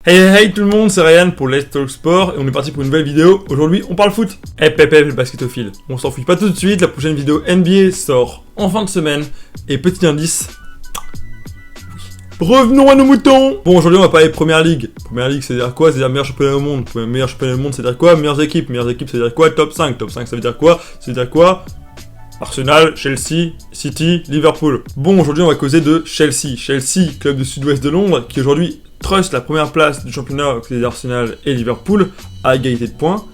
Hey tout le monde, c'est Ryan pour Let's Talk Sport et on est parti pour une nouvelle vidéo. Aujourd'hui on parle foot. Le basketophile. On s'enfuit pas tout de suite, la prochaine vidéo NBA sort en fin de semaine. Et petit indice, revenons à nos moutons. Bon, aujourd'hui on va parler Première Ligue. Première Ligue c'est dire quoi? C'est dire meilleur championnat au monde. Meilleur championnat au monde c'est dire quoi? Meilleures équipes. Meilleures équipes c'est dire quoi? Top 5. Top 5 ça veut dire quoi? Ça veut dire quoi? Arsenal, Chelsea, City, Liverpool. Bon, aujourd'hui on va causer de Chelsea. Chelsea, club du sud-ouest de Londres, qui aujourd'hui trust la première place du championnat côté d'Arsenal et Liverpool, à égalité de points,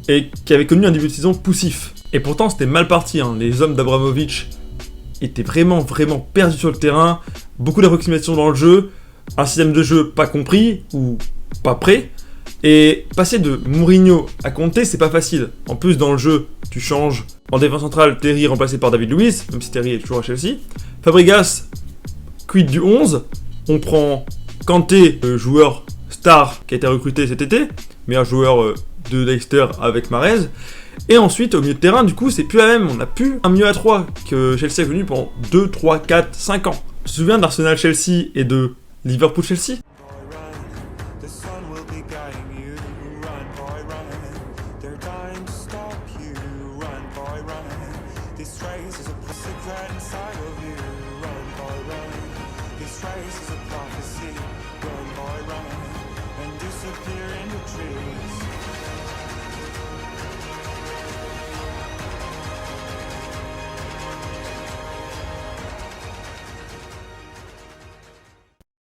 et qui avait connu un début de saison poussif. Et pourtant c'était mal parti, hein. Les hommes d'Abramovich étaient vraiment perdus sur le terrain, beaucoup d'approximations dans le jeu, un système de jeu pas compris, ou pas prêt, et passer de Mourinho à Conte, c'est pas facile. En plus, dans le jeu, tu changes. En défense centrale, Terry remplacé par David Luiz, même si Terry est toujours à Chelsea. Fabregas, quid du 11. On prend Kanté, le joueur star qui a été recruté cet été, meilleur joueur de Leicester avec Mahrez. Et ensuite, au milieu de terrain, du coup, c'est plus la même. On n'a plus un milieu à 3 que Chelsea a connu pendant 2, 3, 4, 5 ans. Tu te souviens d'Arsenal-Chelsea et de Liverpool-Chelsea ?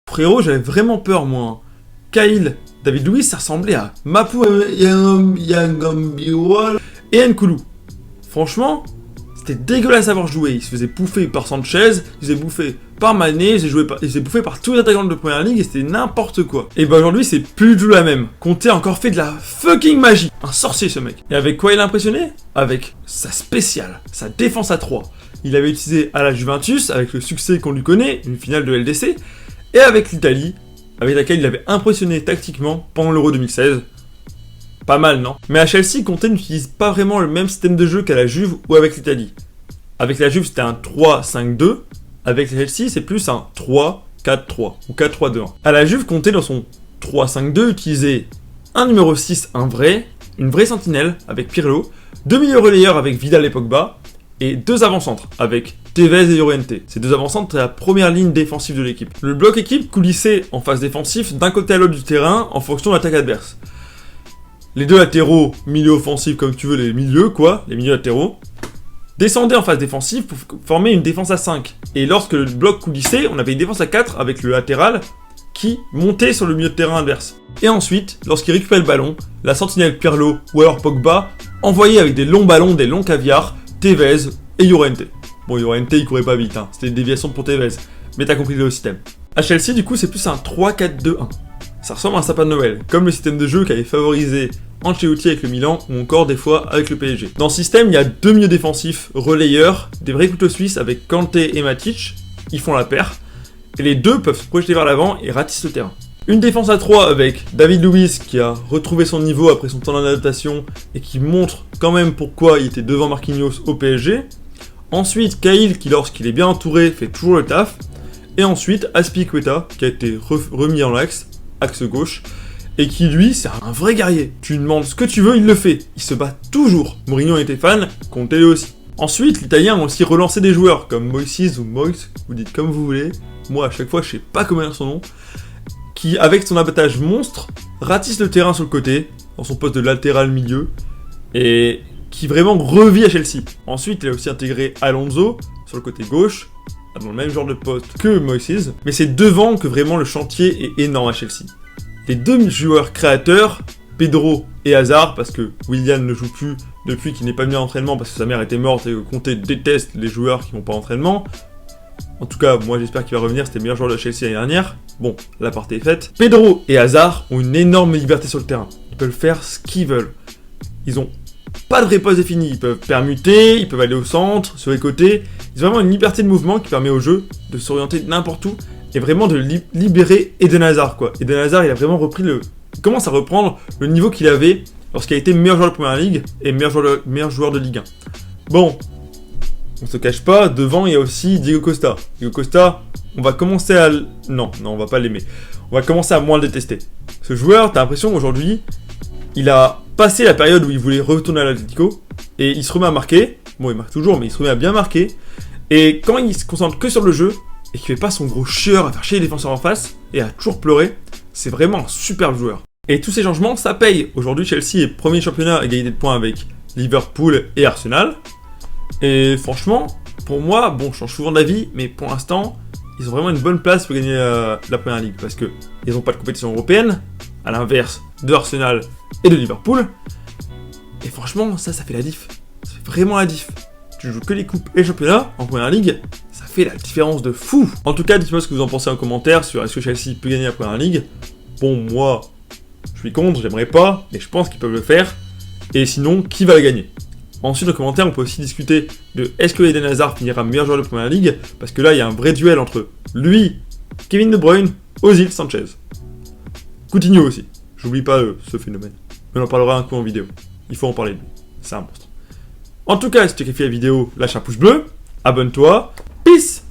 Frérot, j'avais vraiment peur, moi. Kyle, David Luiz, ça ressemblait à Mapu et Nkoulou. Franchement, c'était dégueulasse à avoir joué. Il se faisait bouffer par Sanchez, il se faisait bouffer par Mané, il se faisait bouffer par tous les attaquants de Première Ligue et c'était n'importe quoi. Et bah aujourd'hui, c'est plus du tout la même. Conte a encore fait de la fucking magie. Un sorcier, ce mec. Et avec quoi il a impressionné? Avec sa spéciale, sa défense à 3. Il avait utilisé à la Juventus, avec le succès qu'on lui connaît, une finale de LDC, et avec l'Italie, avec laquelle il avait impressionné tactiquement pendant l'Euro 2016. Pas mal, non? Mais à Chelsea, Conte n'utilise pas vraiment le même système de jeu qu'à la Juve ou avec l'Italie. Avec la Juve, c'était un 3-5-2. Avec Chelsea, c'est plus un 3-4-3 ou 4-3-2-1. À la Juve, Conte, dans son 3-5-2, utilisait un numéro 6, une vraie sentinelle avec Pirlo, deux milieux relayeurs avec Vidal et Pogba, et deux avant-centres avec Tevez et Llorente. Ces deux avant-centres, c'est la première ligne défensive de l'équipe. Le bloc équipe coulissait en phase défensive d'un côté à l'autre du terrain en fonction de l'attaque adverse. Les deux latéraux, milieu offensif comme tu veux, les milieux latéraux, descendaient en phase défensive pour former une défense à 5. Et lorsque le bloc coulissait, on avait une défense à 4 avec le latéral qui montait sur le milieu de terrain adverse. Et ensuite, lorsqu'il récupérait le ballon, la sentinelle Pirlo ou alors Pogba envoyait avec des longs ballons, des longs caviars, Tevez et Llorente. Bon, Llorente il courait pas vite, hein. C'était une déviation pour Tevez, mais t'as compris le système. À Chelsea, du coup, c'est plus un 3-4-2-1. Ça ressemble à un sapin de Noël, comme le système de jeu qu'avait favorisé Ancelotti avec le Milan ou encore des fois avec le PSG. Dans ce système, il y a deux milieux défensifs relayeurs, des vrais couteaux suisses avec Kanté et Matic, ils font la paire, et les deux peuvent se projeter vers l'avant et ratissent le terrain. Une défense à 3 avec David Luiz qui a retrouvé son niveau après son temps d'adaptation et qui montre quand même pourquoi il était devant Marquinhos au PSG. Ensuite, Kyle qui lorsqu'il est bien entouré fait toujours le taf. Et ensuite, Azpilicueta qui a été remis en axe gauche, et qui lui, c'est un vrai guerrier. Tu lui demandes ce que tu veux, il le fait. Il se bat toujours. Mourinho était fan, Conte aussi. Ensuite, l'Italien a aussi relancé des joueurs comme Moïse ou Moïse, vous dites comme vous voulez. Moi, à chaque fois, je sais pas comment dire son nom. Qui, avec son abattage monstre, ratisse le terrain sur le côté, dans son poste de latéral milieu, et qui vraiment revit à Chelsea. Ensuite, il a aussi intégré Alonso sur le côté gauche, dans le même genre de poste que Moïse, mais c'est devant que vraiment le chantier est énorme à Chelsea. Les deux joueurs créateurs, Pedro et Hazard, parce que Willian ne joue plus depuis qu'il n'est pas venu à l'entraînement parce que sa mère était morte et que Conte déteste les joueurs qui vont pas à l'entraînement. En tout cas, moi j'espère qu'il va revenir, c'était le meilleur joueur de Chelsea l'année dernière. Bon, la partie est faite. Pedro et Hazard ont une énorme liberté sur le terrain. Ils peuvent faire ce qu'ils veulent. Ils ont pas de vraie pause définie. Ils peuvent permuter, ils peuvent aller au centre, sur les côtés. Ils ont vraiment une liberté de mouvement qui permet au jeu de s'orienter n'importe où et vraiment de libérer Eden Hazard, quoi. Eden Hazard, il a vraiment repris il commence à reprendre le niveau qu'il avait lorsqu'il a été meilleur joueur de Première Ligue et meilleur joueur de Ligue 1. Bon, on se cache pas, devant il y a aussi Diego Costa. Diego Costa, on va commencer à... Non, on va pas l'aimer. on va commencer à moins le détester. Ce joueur, t'as l'impression qu'aujourd'hui, il a passé la période où il voulait retourner à l'Atlético, et il se remet à marquer. Bon, il marque toujours, mais il se remet à bien marquer. Et quand il se concentre que sur le jeu, et qu'il fait pas son gros chieur à faire chier les défenseurs en face, et à toujours pleurer, c'est vraiment un superbe joueur. Et tous ces changements, ça paye. Aujourd'hui, Chelsea est premier championnat à égalité de points avec Liverpool et Arsenal. Et franchement, pour moi, bon, je change souvent d'avis, mais pour l'instant, ils ont vraiment une bonne place pour gagner la Première Ligue, parce qu'ils n'ont pas de compétition européenne, à l'inverse de Arsenal et de Liverpool. Et franchement, ça fait la diff. Ça fait vraiment la diff. Tu joues que les coupes et les championnats en Première Ligue, ça fait la différence de fou. En tout cas, dites-moi ce que vous en pensez en commentaire sur est-ce que Chelsea peut gagner la Première Ligue. Bon, moi, je suis contre, j'aimerais pas, mais je pense qu'ils peuvent le faire. Et sinon, qui va la gagner? Ensuite, en commentaire, on peut aussi discuter de est-ce que Eden Hazard finira meilleur joueur de Première Ligue, parce que là, il y a un vrai duel entre lui, Kevin De Bruyne, Ozil, Sanchez. Coutinho aussi. J'oublie pas ce phénomène. Mais on en parlera un coup en vidéo. Il faut en parler de lui. C'est un monstre. En tout cas, si tu as kiffé la vidéo, lâche un pouce bleu, abonne-toi, peace!